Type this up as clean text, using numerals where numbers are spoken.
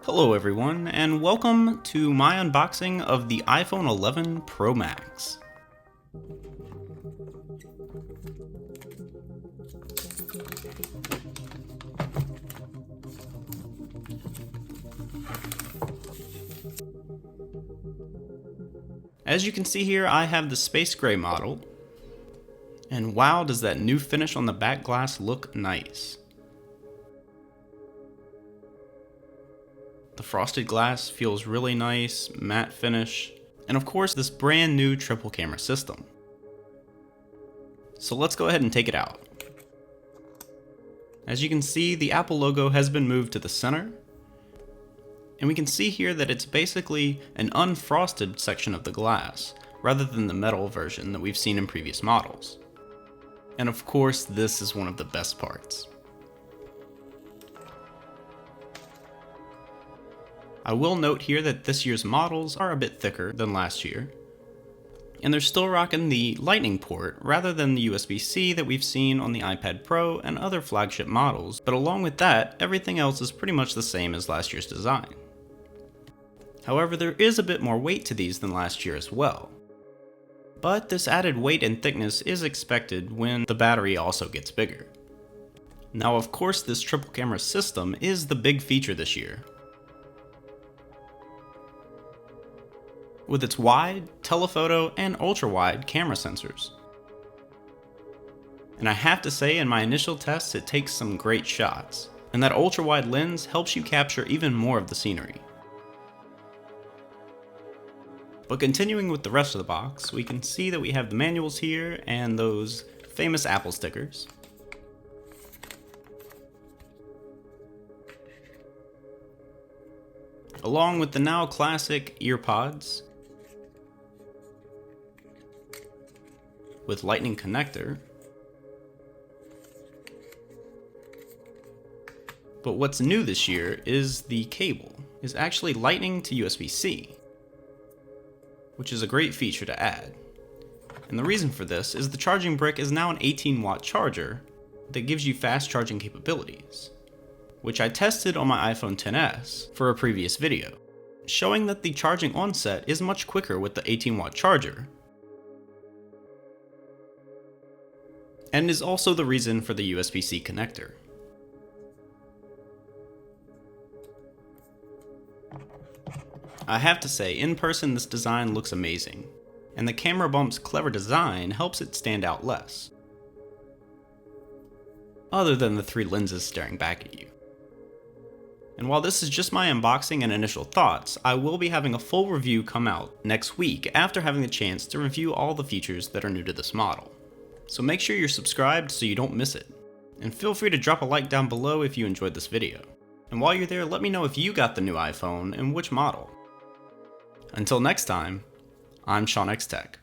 Hello everyone, and welcome to my unboxing of the iPhone 11 Pro Max. As you can see here, I have the space gray model, and wow, does that new finish on the back glass look nice. The frosted glass feels really nice, matte finish, and of course this brand new triple camera system. So let's go ahead and take it out. As you can see, the Apple logo has been moved to the center, and we can see here that it's basically an unfrosted section of the glass, rather than the metal version that we've seen in previous models. And of course, this is one of the best parts. I will note here that this year's models are a bit thicker than last year, and they're still rocking the Lightning port rather than the USB-C that we've seen on the iPad Pro and other flagship models, but along with that, everything else is pretty much the same as last year's design. However, there is a bit more weight to these than last year as well. But this added weight and thickness is expected when the battery also gets bigger. Now of course, this triple camera system is the big feature this year, with its wide, telephoto, and ultra-wide camera sensors. And I have to say, in my initial tests, it takes some great shots, and that ultra-wide lens helps you capture even more of the scenery. But continuing with the rest of the box, we can see that we have the manuals here and those famous Apple stickers. Along with the now classic earpods with Lightning connector. But what's new this year is the cable is actually Lightning to USB-C, which is a great feature to add. And the reason for this is the charging brick is now an 18-watt charger that gives you fast charging capabilities, which I tested on my iPhone XS for a previous video, showing that the charging onset is much quicker with the 18-watt charger, and is also the reason for the USB-C connector. I have to say, in person this design looks amazing, and the camera bump's clever design helps it stand out less, other than the 3 lenses staring back at you. And while this is just my unboxing and initial thoughts, I will be having a full review come out next week after having the chance to review all the features that are new to this model. So make sure you're subscribed so you don't miss it. And feel free to drop a like down below if you enjoyed this video. And while you're there, let me know if you got the new iPhone and which model. Until next time, I'm Sean X Tech.